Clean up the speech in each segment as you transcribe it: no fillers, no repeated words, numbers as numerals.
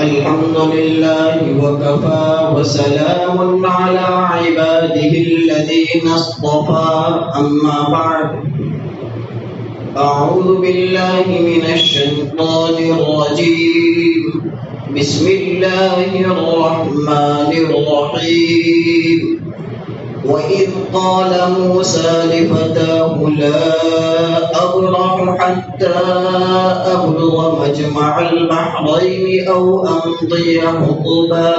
الحمد لله وكفى وسلام على عباده الذين اصطفى أما بعد أعوذ بالله من الشيطان الرجيم بسم الله الرحمن الرحيم وإذ قال موسى لفتاه لا أبرح حتى أبلغ مجمع البحرين أو أمضي حقبا.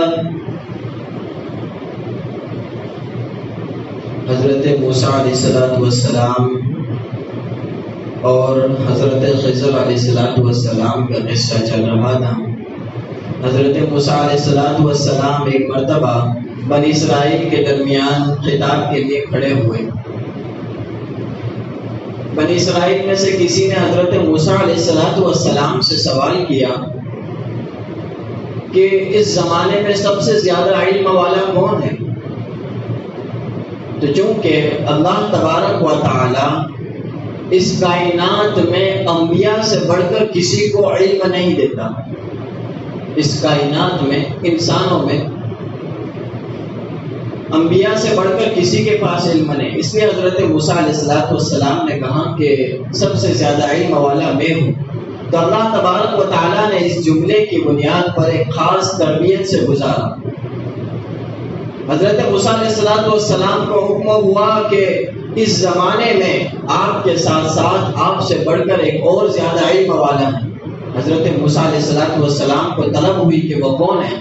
حضرت موسیٰ علیہ السلام اور حضرت خضر علیہ السلام کا قصہ چل رہا تھا. حضرت موسیٰ علیہ السلام ایک مرتبہ بنی اسرائیل کے درمیان خطاب کے لیے کھڑے ہوئے. بنی اسرائیل میں سے کسی نے حضرت موسیٰ علیہ السلام سے سوال کیا کہ اس زمانے میں سب سے زیادہ علم والا کون ہے؟ تو چونکہ اللہ تبارک و تعالی اس کائنات میں انبیاء سے بڑھ کر کسی کو علم نہیں دیتا، اس کائنات میں انسانوں میں انبیاء سے بڑھ کر کسی کے پاس علم نہیں، اس لیے حضرت موسیٰ علیہ السلام نے کہا کہ سب سے زیادہ علم والا میں ہوں. تو اللہ تبارک و تعالیٰ نے اس جملے کی بنیاد پر ایک خاص تربیت سے گزارا. حضرت موسیٰ علیہ السلام کو حکم ہوا کہ اس زمانے میں آپ کے ساتھ ساتھ آپ سے بڑھ کر ایک اور زیادہ علم والا ہے. حضرت موسیٰ علیہ السلام کو طلب ہوئی کہ وہ کون ہے.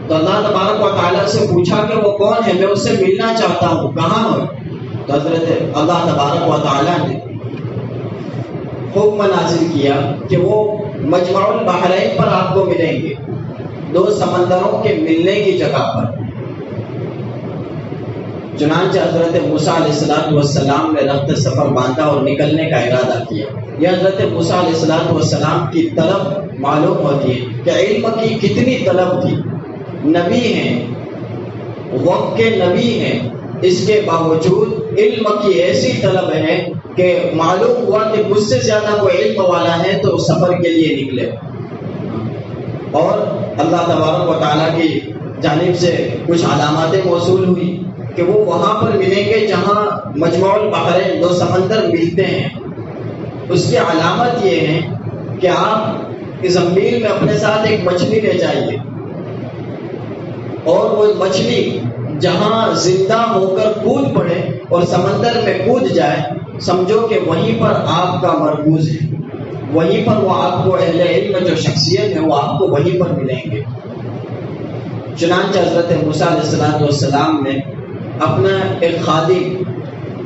تو اللہ تبارک و تعالیٰ سے پوچھا کہ وہ کون ہے، میں اس سے ملنا چاہتا ہوں، کہاں ہو؟ تو حضرت اللہ تبارک و تعالیٰ نے حکم نازل کیا کہ وہ مجمع البحرین پر آپ کو ملیں گے، دو سمندروں کے ملنے کی جگہ پر. چنانچہ حضرت موسیٰ علیہ السلام نے رخت سفر باندھا اور نکلنے کا ارادہ کیا. یہ حضرت موسیٰ علیہ السلام کی طلب معلوم ہوتی ہے کہ علم کی کتنی طلب تھی. نبی ہیں، وقت کے نبی ہیں، اس کے باوجود علم کی ایسی طلب ہے کہ معلوم ہوا کہ مجھ سے زیادہ کوئی علم والا ہے تو سفر کے لیے نکلے. اور اللہ تبارک و تعالیٰ کی جانب سے کچھ علاماتیں موصول ہوئی کہ وہ وہاں پر ملیں گے جہاں مجمع البحرین دو سمندر ملتے ہیں. اس کی علامت یہ ہے کہ آپ اس میل میں اپنے ساتھ ایک مچھلی لے جائیے، اور وہ مچھلی جہاں زندہ ہو کر کود پڑے اور سمندر میں کود جائے، سمجھو کہ وہیں پر آپ کا مرکوز ہے، وہیں پر وہ آپ کو اہل علم جو شخصیت ہے وہ آپ کو وہیں پر ملیں گے. چنانچہ حضرت موسیٰ علیہ السلام نے اپنا ایک خادم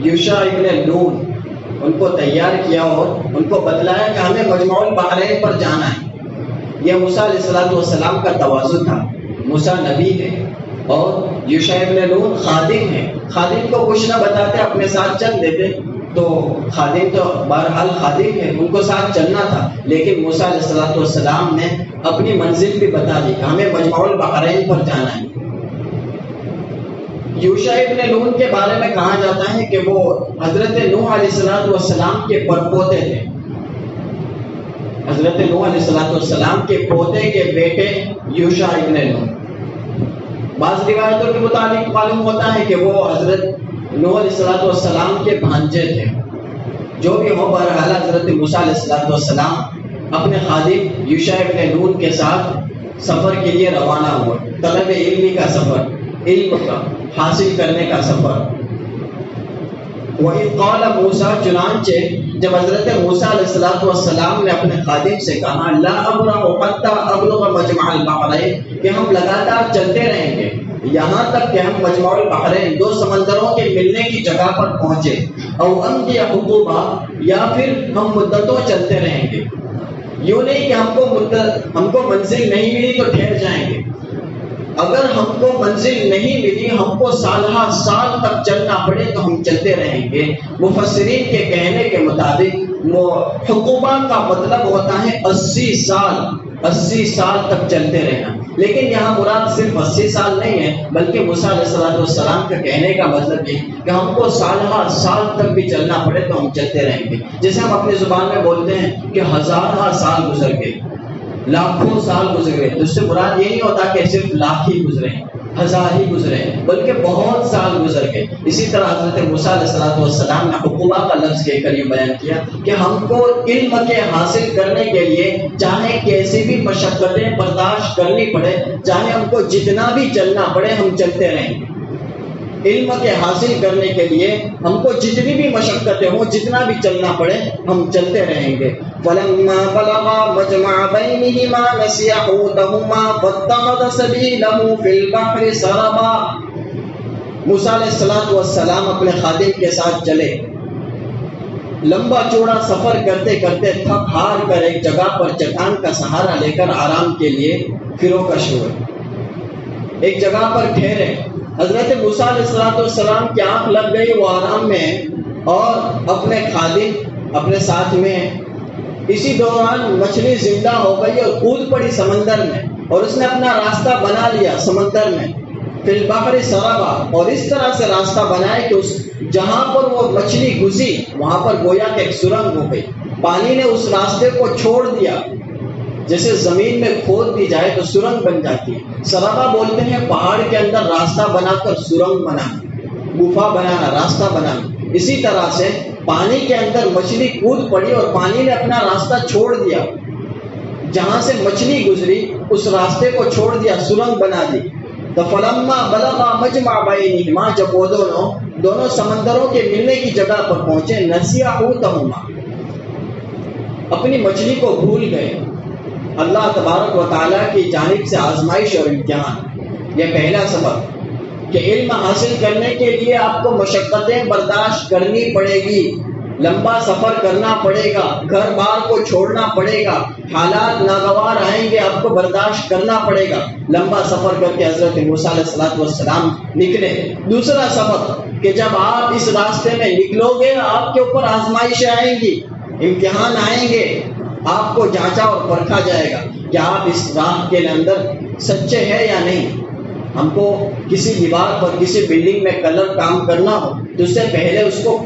یوشع ابن نون ان کو تیار کیا اور ان کو بتلایا کہ ہمیں مجمع البحرین پر جانا ہے. یہ موسیٰ علیہ السلام کا تواضع تھا. موسیٰ نبی ہے اور یوشع ابن نون خادم ہے. خادم کو کچھ نہ بتاتے اپنے ساتھ چل دیتے، تو خادم تو بہرحال خادم ہے، ان کو ساتھ چلنا تھا. لیکن موسیٰ علیہ السلام نے اپنی منزل بھی بتا دی کہ ہمیں مجمع البحرین پر جانا ہے. یوشع ابن نون کے بارے میں کہا جاتا ہے کہ وہ حضرت نوح علیہ السلام کے پڑپوتے تھے. حضرت نوح علیہ السلام کے پوتے کے بیٹے یوشع ابن نون. بعض روایتوں کے مطابق معلوم ہوتا ہے کہ وہ حضرت نوح علیہ السلام کے بھانجے تھے. جو بھی ہو، بہرحال حضرت موسیٰ علیہ السلام اپنے خادم یوشع ابن نون کے ساتھ سفر کے لیے روانہ ہوئے. طلب علمی کا سفر، علم کا حاصل کرنے کا سفر. وَإِذْ قَالَ مُوسَىٰ، چنانچہ جب حضرت موسیٰ علیہ السلام نے اپنے خادم سے کہا لَا أَبْرَحُ حَتَّىٰ أَبْلُغَ مَجْمَعَ الْبَحْرَيْنِ، کہ ہم لگاتار چلتے رہیں گے یہاں تک کہ ہم مجمع البحرین دو سمندروں کے ملنے کی جگہ پر پہنچے، او أَمْضِيَ حُقُوبًا، یا پھر ہم مدتوں چلتے رہیں گے. یوں نہیں کہ ہم کو منزل نہیں ملی تو ٹھہر جائیں گے. اگر ہم کو منزل نہیں ملی، ہم کو سالہ سال تک چلنا پڑے تو ہم چلتے رہیں گے. مفسرین کے کہنے کے مطابق حقوبہ کا مطلب ہوتا ہے 80 سال تک چلتے رہنا. لیکن یہاں مراد صرف 80 سال نہیں ہے، بلکہ موسیٰ علیہ السلام کا کہنے کا مطلب یہ کہ ہم کو سالہ سال تک بھی چلنا پڑے تو ہم چلتے رہیں گے. جیسے ہم اپنی زبان میں بولتے ہیں کہ ہزارہ سال گزر گئے. لاکھوں سال گزرے، تو اس سے مراد یہ نہیں ہوتا کہ صرف لاکھ ہی گزرے، ہزار ہی گزرے، بلکہ بہت سال گزر گئے۔ اسی طرح حضرت موسیٰ علیہ السلام نے عقوبہ کا لفظ کہہ کر یہ بیان کیا کہ ہم کو علم کے حاصل کرنے کے لیے چاہے کیسی بھی مشقتیں برداشت کرنی پڑے، چاہے ہم کو جتنا بھی چلنا پڑے، ہم چلتے رہیں گے۔ علم کے حاصل کرنے کے لیے ہم کو جتنی بھی مشقتیں ہوں، جتنا بھی چلنا پڑے، ہم چلتے رہیں گے۔ فَلَمَّا بَلَغَا مَجْمَعَ بَيْنِهِمَا نَسِيَ حُوتَهُمَا فَاتَّخَذَ سَبِيلَهُ فِي الْبَحْرِ سَرَبًا۔ موسیٰ علیہ السلام اپنے خادم کے ساتھ چلے، لمبا چوڑا سفر کرتے کرتے تھک ہار کر ایک جگہ پر چٹان کا سہارا لے کر آرام کے لیے فروکش ہوئے، ایک جگہ پر ٹھہرے۔ حضرت موسیٰ علیہ السلام کی آنکھ لگ گئی، وہ آرام میں، اور اپنے خادم اپنے ساتھ میں۔ اسی دوران مچھلی زندہ ہو گئی اور کود پڑی سمندر میں، اور اس نے اپنا راستہ بنا لیا سمندر میں، فی البحر سربا، اور اس طرح سے راستہ بنائے کہ اس جہاں پر وہ مچھلی گھسی وہاں پر گویا کہ ایک سرنگ ہو گئی، پانی نے اس راستے کو چھوڑ دیا۔ جیسے زمین میں کھود دی جائے تو سرنگ بن جاتی ہے، سرابا بولتے ہیں پہاڑ کے اندر راستہ بنا کر سرنگ بنانا، گفا بنانا، راستہ بنانا۔ اسی طرح سے پانی کے اندر مچھلی کود پڑی اور پانی نے اپنا راستہ چھوڑ دیا، جہاں سے مچھلی گزری اس راستے کو چھوڑ دیا، سرنگ بنا دی۔ تو فلما بلغا مجمع بینہما، جب وہ دونوں سمندروں کے ملنے کی جگہ پر پہنچے، نسیا حوتہما، اپنی مچھلی کو بھول گئے۔ اللہ تبارک و تعالیٰ کی جانب سے آزمائش اور امتحان، یہ پہلا سبب کہ علم حاصل کرنے کے لیے آپ کو مشقتیں برداشت کرنی پڑے گی، لمبا سفر کرنا پڑے گا، گھر بار کو چھوڑنا پڑے گا، حالات ناگوار آئیں گے، آپ کو برداشت کرنا پڑے گا۔ لمبا سفر کر کے حضرت موسیٰ علیہ السلام نکلے۔ دوسرا سبب کہ جب آپ اس راستے میں نکلو گے، آپ کے اوپر آزمائشیں آئیں گی، امتحان آئیں گے، آپ کو جانچا اور پرکھا جائے گا کہ آپ اس راہ کے اندر سچے ہیں یا نہیں۔ ہم کو کسی دیوار پر کسی بلڈنگ میں کلر کام کرنا ہو تو اس سے پہلے اس کو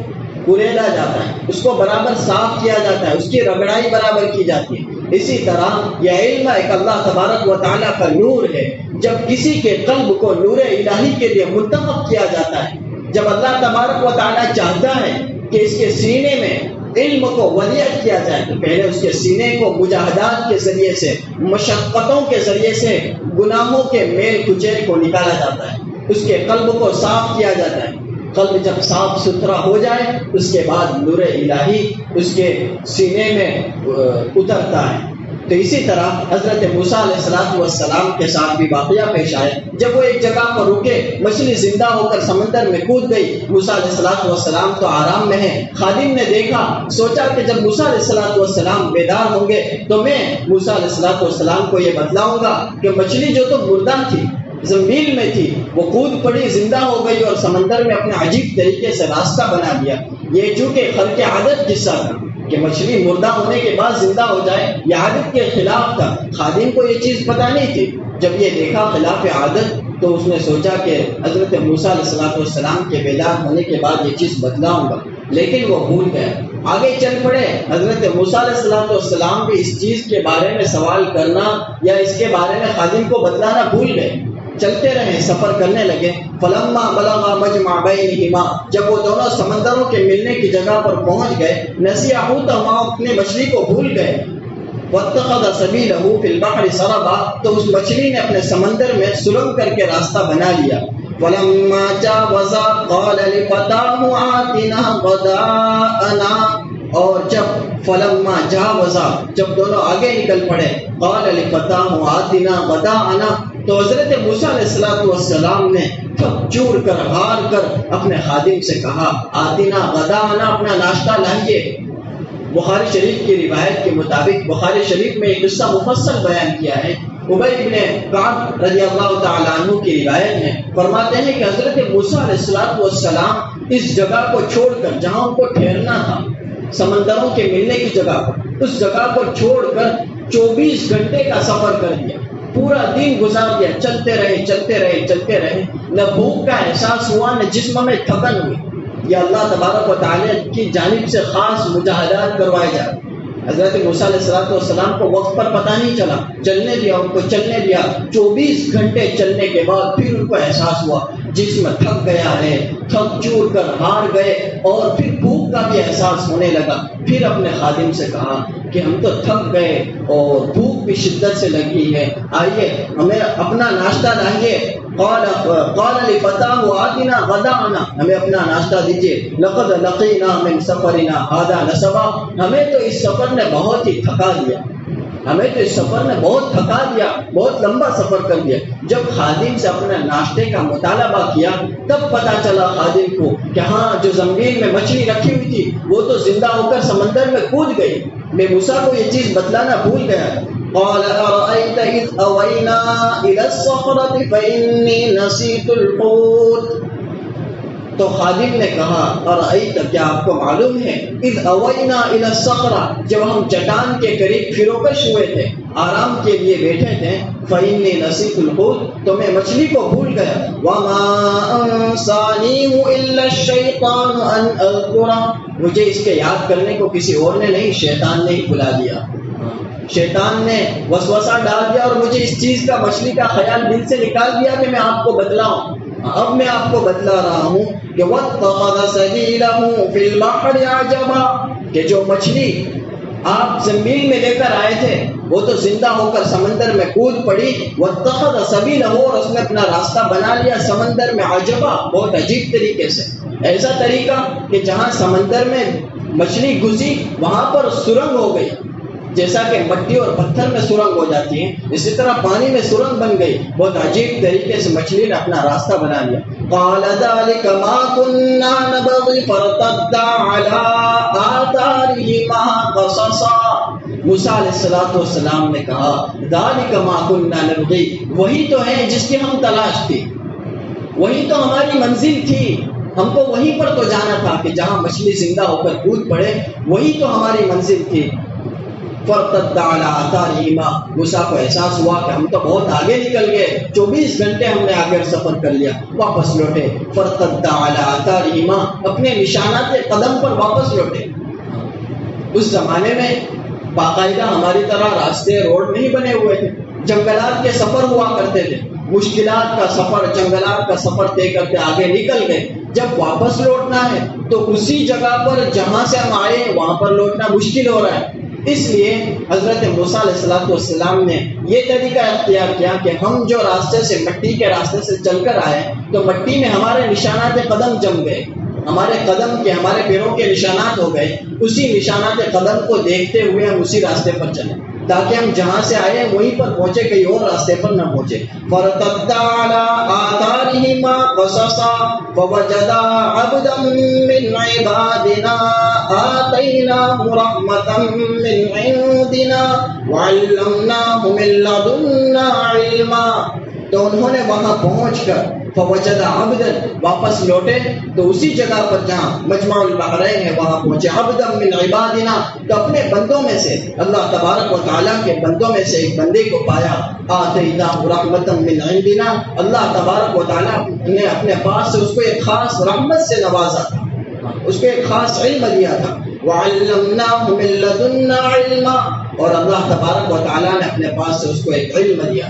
کریدا جاتا ہے، اس کو برابر صاف کیا جاتا ہے، اس کی رگڑائی برابر کی جاتی ہے۔ اسی طرح یہ علم ایک اللہ تبارک و تعالیٰ کا نور ہے، جب کسی کے قلب کو نور الہی کے لیے منتخب کیا جاتا ہے، جب اللہ تبارک و تعالیٰ چاہتا ہے کہ اس کے سینے میں علم کو ولیعت کیا جائے تو پہلے اس کے سینے کو مجاہدات کے ذریعے سے، مشقتوں کے ذریعے سے، گناہوں کے میل کچیل کو نکالا جاتا ہے، اس کے قلب کو صاف کیا جاتا ہے۔ قلب جب صاف ستھرا ہو جائے اس کے بعد نور الہی اس کے سینے میں اترتا ہے۔ تو اسی طرح حضرت موسیٰ علیہ السلام کے ساتھ بھی واقعہ پیش آئے۔ جب وہ ایک جگہ پر رکے، مچھلی زندہ ہو کر سمندر میں کود گئی، موسیٰ علیہ السلام تو آرام میں ہیں۔ خادم نے دیکھا، سوچا کہ جب موسیٰ علیہ السلام بیدار ہوں گے تو میں موسیٰ علیہ السلام کو یہ بتلاؤں گا کہ مچھلی جو تو مردہ تھی، زمین میں تھی، وہ کود پڑی، زندہ ہو گئی اور سمندر میں اپنے عجیب طریقے سے راستہ بنا دیا۔ یہ چونکہ خلق عادت قصہ تھا کہ مچھلی مردہ ہونے کے بعد زندہ ہو جائے، یہ عادت کے خلاف تھا۔ خادم کو یہ چیز پتہ نہیں تھی۔ جب یہ دیکھا خلاف عادت تو اس نے سوچا کہ حضرت موسیٰ علیہ السلام کے بیدار ہونے کے بعد یہ چیز بتلاؤں گا، لیکن وہ بھول گئے۔ آگے چل پڑے، حضرت موسیٰ علیہ السلام بھی اس چیز کے بارے میں سوال کرنا یا اس کے بارے میں خادم کو بتلانا بھول گئے۔ چلتے رہے، سفر کرنے لگے۔ فلما بلغا مجمع بینہما، جب وہ دونوں سمندروں کے ملنے کی جگہ پر پہنچ گئے، نسیا حوتہما، اپنے مچھلی کو بھول گئے۔ واتخذ سبیلہ فی البحر سربا، تو اس مچھلی نے اپنے سمندر میں سرنگ کر کے راستہ بنا لیا۔ فلما جاوزا قال لفتاہ آتنا غداءنا، اور جب فلما جاوزا، جب دونوں آگے نکل پڑے، قال لفتاہ آتنا غداءنا، تو حضرت موسیٰ علیہ السلام نے تھک چور کر، ہار کر اپنے خادم سے کہا، آتنا غداءنا، اپنا ناشتہ لائیے۔ بخاری شریف کی روایت کے مطابق، بخاری شریف میں ایک قصہ مفصل بیان کیا ہے۔ ابی بن کعب رضی اللہ تعالیٰ عنہ کی روایت ہے، فرماتے ہیں کہ حضرت موسیٰ علیہ السلام اس جگہ کو چھوڑ کر، جہاں ان کو ٹھہرنا تھا، سمندروں کے ملنے کی جگہ پر، اس جگہ پر چھوڑ کر 24 گھنٹے کا سفر کر دیا، پورا دن گزار دیا، چلتے رہے، نہ بھوک کا احساس ہوا، نہ جسم میں تھکن ہوئی۔ یہ اللہ تبارک و تعالیٰ کی جانب سے خاص مجاہدات کروائے جاتے ہیں۔ حضرت موسیٰ علیہ السلام کو وقت پر پتہ نہیں چلا، چلنے دیا، ان کو چلنے دیا۔ 24 گھنٹے چلنے کے بعد پھر ان کو احساس ہوا جسم تھک گیا ہے، تھک چور کر ہار گئے، اور پھر بھوک کا بھی احساس ہونے لگا۔ پھر اپنے خادم سے کہا کہ ہم تو تھک گئے اور بھوک بھی شدت سے لگی ہے، آئیے ہمیں اپنا ناشتہ لائیے۔ قال لفتاه آتنا غداءنا، ہمیں اپنا ناشتہ دیجیے۔ لقد لقینا من سفرنا هذا نصبا، ہمیں تو اس سفر نے بہت ہی تھکا دیا، ہمیں تو اس سفر نے بہت تھکا دیا، بہت لمبا سفر کر دیا۔ جب خادم سے اپنے ناشتے کا مطالبہ کیا تب پتا چلا خادم کو کہ ہاں جو زمین میں مچھلی رکھی ہوئی تھی وہ تو زندہ ہو کر سمندر میں کود گئی۔ میں موسیٰ کو یہ چیز بتلانا بھول گیا۔ قال أرأيت إذ أوينا إلى الصخرة فإني نسيت الحوت، تو خادم نے کہا أرأيت، کیا آپ کو معلوم ہے، إذ أوينا إلى الصخرة، جب ہم چٹان کے قریب فروکش ہوئے تھے، آرام کے لیے بیٹھے تھے، فإني نسيت الحوت، تو میں مچھلی کو بھول گیا۔ وما أنسانيه إلا الشيطان أن أذكره، مجھے اس کے یاد کرنے کو کسی اور نے نہیں، شیطان نے ہی بلا دیا۔ شیطان نے وسوسہ ڈال دیا اور مجھے اس چیز کا، مچھلی کا خیال دل سے نکال دیا کہ میں آپ کو بتلاؤں۔ اب میں آپ کو بتلا رہا ہوں کہ وَاتَّخَذَ سَبِيلَهُ فِي الْبَحْرِ عَجَبًا، کہ جو مچھلی آپ زمین میں لے کر آئے تھے وہ تو زندہ ہو کر سمندر میں کود پڑی۔ وَاتَّخَذَ سَبِيلَهُ، اور اس نے اپنا راستہ بنا لیا سمندر میں عجبا، بہت عجیب طریقے سے، ایسا طریقہ کہ جہاں سمندر میں مچھلی گھسی وہاں پر سرنگ ہو گئی، جیسا کہ مٹی اور پتھر میں سرنگ ہو جاتی ہیں اسی طرح پانی میں سرنگ بن گئی، بہت عجیب طریقے سے مچھلی نے اپنا راستہ بنا لیا۔ قال ذلك ما كنا نبغي فارتدا على آثارهما قصصا، موسیٰ علیہ السلام نے کہا ذلك ما كنا نبغي، وہی تو ہے جس کی ہم تلاش تھی، وہی تو ہماری منزل تھی، ہم کو وہیں پر تو جانا تھا کہ جہاں مچھلی زندہ ہو کر کود پڑے، وہی تو ہماری منزل تھی۔ فرتد علی آثارہما، موسیٰ کو احساس ہوا کہ ہم تو بہت آگے نکل گئے، 24 گھنٹے ہم نے آگے سفر کر لیا، واپس لوٹے۔ فرتد علی آثارہما، اپنے نشانات قدم پر واپس لوٹے۔ اس زمانے میں باقاعدہ ہماری طرح راستے روڈ نہیں بنے ہوئے تھے، جنگلات کے سفر ہوا کرتے تھے، مشکلات کا سفر، جنگلات کا سفر طے کرتے آگے نکل گئے۔ جب واپس لوٹنا ہے تو اسی جگہ پر جہاں سے ہم آئے وہاں پر لوٹنا مشکل ہو رہا ہے، اس لیے حضرت موسیٰ علیہ السلام نے یہ طریقہ اختیار کیا کہ ہم جو راستے سے، مٹی کے راستے سے چل کر آئے تو مٹی میں ہمارے نشانات قدم جم گئے، ہمارے قدم کے، ہمارے پیروں کے نشانات ہو گئے، اسی نشانات قدم کو دیکھتے ہوئے ہم اسی راستے پر چلیں تاکہ ہم جہاں سے آئے وہیں پر پہنچے، کہیں اور راستے پر نہ پہنچے۔ فَارْتَدَّا عَلَىٰ آثَارِهِمَا قَصَصًا فَوَجَدَا عَبْدًا مِّنْ عِبَادِنَا آتَيْنَاهُ رَحْمَةً مِّنْ عِندِنَا وَعَلَّمْنَاهُ مِن لَّدُنَّا عِلْمًا، تو انہوں نے وہاں پہنچ کر فوجد عبدن، واپس لوٹے تو اسی جگہ پر جہاں مجمع البحرین ہے وہاں پہنچے۔ عبدا من عبادنا، تو اپنے بندوں میں سے، اللہ تبارک و تعالیٰ کے بندوں میں سے ایک بندے کو پایا۔ آتیناہ رحمتا من عندنا، اللہ تبارک و تعالیٰ نے اپنے پاس سے اس کو ایک خاص رحمت سے نوازا تھا، اس کو ایک خاص علم دیا تھا۔ وعلمناہ من لدنا علما، اور اللہ تبارک و تعالیٰ نے اپنے پاس سے اس کو ایک علم دیا۔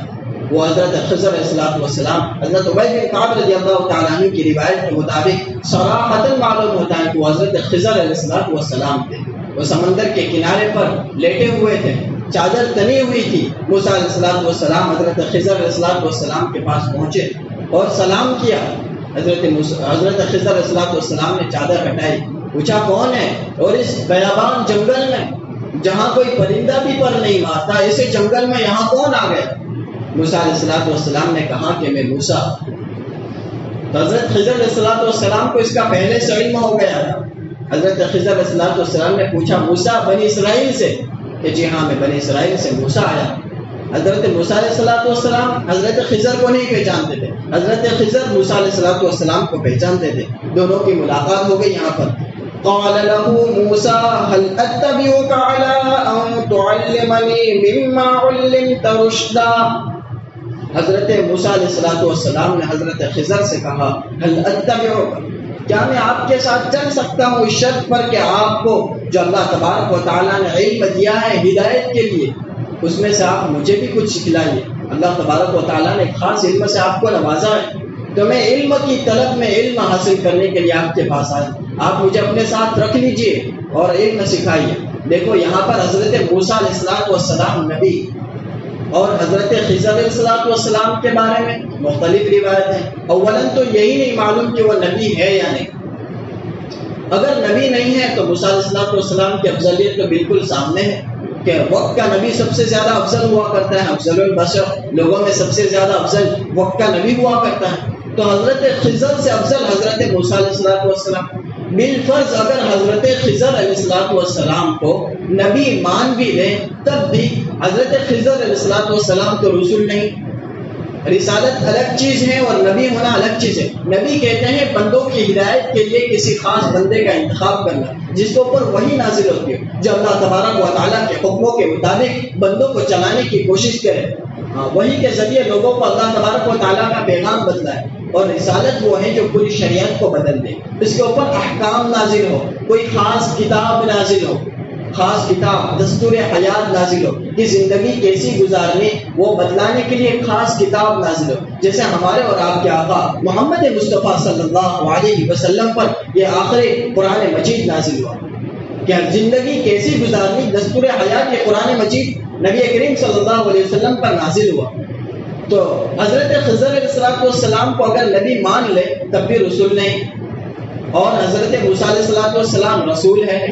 وہ حضرت خضر علیہ السلام، حضرت ابی بن کعب رضی اللہ تعالیٰ عنہ کی روایت کے مطابق صراحتاً معلوم ہوتا ہے کہ وہ حضرت خضر علیہ السلام تھے۔ وہ سمندر کے کنارے پر لیٹے ہوئے تھے، چادر تنی ہوئی تھی۔ موسیٰ علیہ السلام حضرت خضر علیہ السلام کے پاس پہنچے اور سلام کیا۔ حضرت خضر علیہ السلام نے چادر ہٹائی، پوچھا کون ہے؟ اور اس بیابان جنگل میں جہاں کوئی پرندہ بھی پر نہیں مارتا، ایسے جنگل میں یہاں کون آ گیا؟ موسیٰ علیہ السلام نے کہا کہ میں موسیٰ۔ حضرت خضر علیہ السلام کو اس کا پہلے سے علم ہو گیا تھا۔ حضرت خضر علیہ السلام نے پوچھا موسیٰ بنی اسرائیل سے؟ کہ جی ہاں میں بنی اسرائیل سے موسیٰ آیا۔ حضرت موسیٰ علیہ السلام حضرت خضر کو نہیں پہچانتے تھے، حضرت خضر موسیٰ علیہ السلام کو پہچانتے تھے، دونوں کی ملاقات ہو گئی یہاں پر۔ قال له موسى هل اتبعك على ان تعلمني مما علمت رشدا، حضرت موسیٰ علیہ السلام نے حضرت خضر سے کہا هل اتبعك، کیا میں آپ کے ساتھ چل سکتا ہوں اس شرط پر کہ آپ کو جو اللہ تبارک و تعالیٰ نے علم دیا ہے ہدایت کے لیے، اس میں سے آپ مجھے بھی کچھ سکھلائیے۔ اللہ تبارک و تعالیٰ نے خاص علم سے آپ کو نوازا ہے، تو میں علم کی طلب میں علم حاصل کرنے کے لیے آپ کے پاس آیا، آپ مجھے اپنے ساتھ رکھ لیجئے اور علم سکھائیے۔ دیکھو یہاں پر حضرت موسیٰ علیہ السلام نبی اور حضرت خضر علیہ السلام کے بارے میں مختلف روایت ہیں۔ اولاً تو یہی نہیں معلوم کہ وہ نبی ہے یا نہیں۔ اگر نبی نہیں ہے تو موسیٰ علیہ السلام کی افضلیت تو بالکل سامنے ہے کہ وقت کا نبی سب سے زیادہ افضل ہوا کرتا ہے، افضل البشر، لوگوں میں سب سے زیادہ افضل وقت کا نبی ہوا کرتا ہے۔ تو حضرت خضر سے افضل حضرت موسیٰ علیہ السلام۔ بالفرض اگر حضرت خضر علیہ السلام کو نبی مان بھی لیں تب بھی حضرت خضر علیہ السلام تو رسول نہیں۔ رسالت الگ چیز ہے اور نبی ہونا الگ چیز ہے۔ نبی کہتے ہیں بندوں کی ہدایت کے لیے کسی خاص بندے کا انتخاب کرنا جس کے اوپر وحی نازل ہوتی ہے، جو اللہ تبارک و تعالیٰ کے حکموں کے مطابق بندوں کو چلانے کی کوشش کرے۔ وحی کے ذریعے لوگوں کو اللہ تبارک و تعالیٰ کا پیغام بدلائے، اور رسالت وہ ہے جو پوری شریعت کو بدل دے، اس کے اوپر احکام نازل ہو، کوئی خاص کتاب نازل ہو، خاص کتاب دستور حیات نازل ہو کہ زندگی کیسی گزارنی وہ بتلانے کے لیے ایک خاص کتاب نازل ہو۔ جیسے ہمارے اور آپ کے آقا محمد مصطفیٰ صلی اللہ علیہ وسلم پر یہ آخری قرآن مجید نازل ہوا کہ زندگی کیسی گزارنی، دستور حیات یہ قرآن مجید نبی کریم صلی اللہ علیہ وسلم پر نازل ہوا۔ تو حضرت خضر علیہ السلام کو اگر نبی مان لے تب بھی رسول نہیں، اور حضرت موسیٰ علیہ السلام رسول ہے۔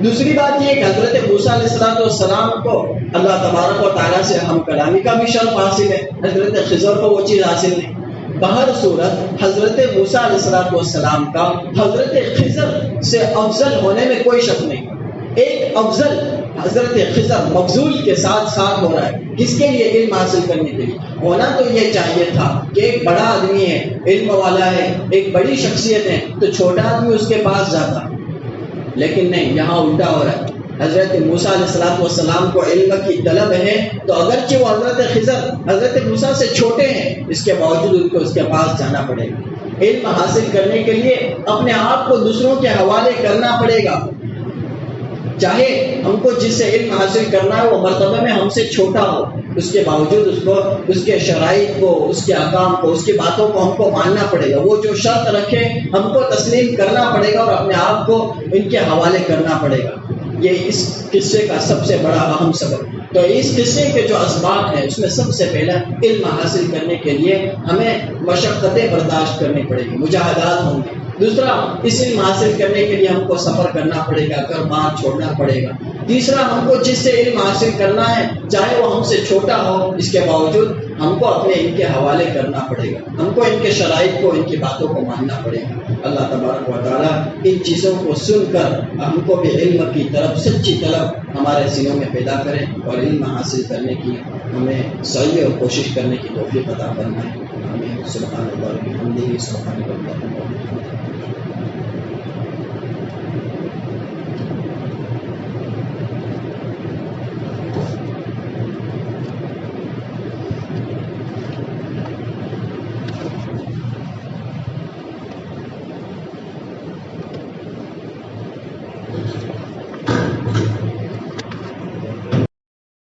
دوسری بات یہ کہ حضرت موسیٰ علیہ السلام کو اللہ تبارک و تعالیٰ سے ہم کلامی کا بھی شرف حاصل ہے، حضرت خضر کو وہ چیز حاصل نہیں۔ بہر صورت حضرت موسیٰ علیہ السلام کا حضرت خضر سے افضل ہونے میں کوئی شک نہیں۔ ایک افضل حضرت خضر مفضول کے ساتھ ساتھ ہو رہا ہے، کس کے لیے؟ علم حاصل کرنے کے لیے۔ ہونا تو یہ چاہیے تھا کہ ایک بڑا آدمی ہے، علم والا ہے، ایک بڑی شخصیت ہے تو چھوٹا آدمی اس کے پاس جاتا، لیکن نہیں، یہاں الٹا ہو رہا ہے۔ حضرت موسیٰ علیہ السلام کو علم کی طلب ہے تو اگرچہ وہ حضرت خضر حضرت موسیٰ سے چھوٹے ہیں، اس کے باوجود ان کو اس کے پاس جانا پڑے گا۔ علم حاصل کرنے کے لیے اپنے آپ کو دوسروں کے حوالے کرنا پڑے گا، چاہے ہم کو جس سے علم حاصل کرنا ہے وہ مرتبہ میں ہم سے چھوٹا ہو، اس کے باوجود اس کو، اس کے شرائط کو، اس کے احکام کو، اس کی باتوں کو ہم کو ماننا پڑے گا۔ وہ جو شرط رکھے ہم کو تسلیم کرنا پڑے گا اور اپنے آپ کو ان کے حوالے کرنا پڑے گا۔ یہ اس قصے کا سب سے بڑا اہم سبب۔ تو اس قصے کے جو اسباب ہیں اس میں سب سے پہلا علم حاصل کرنے کے لیے ہمیں مشقتیں برداشت کرنی پڑے گی، مجاہدات ہوں گے۔ دوسرا، اس علم حاصل کرنے کے لیے ہم کو سفر کرنا پڑے گا، گھر بار چھوڑنا پڑے گا۔ تیسرا، ہم کو جس سے علم حاصل کرنا ہے چاہے وہ ہم سے چھوٹا ہو، اس کے باوجود ہم کو اپنے ان کے حوالے کرنا پڑے گا، ہم کو ان کے شرائط کو، ان کی باتوں کو ماننا پڑے گا۔ اللہ تبارک و تعالیٰ ان چیزوں کو سن کر ہم کو بھی علم کی طرف سچی طلب ہمارے سینوں میں پیدا کریں، اور علم حاصل کرنے کی ہمیں سعی اور کوشش کرنے کی توفیق عطا فرمائیں۔ ہمیں سبحان اللہ و بحمدہ، سبحان اللہ۔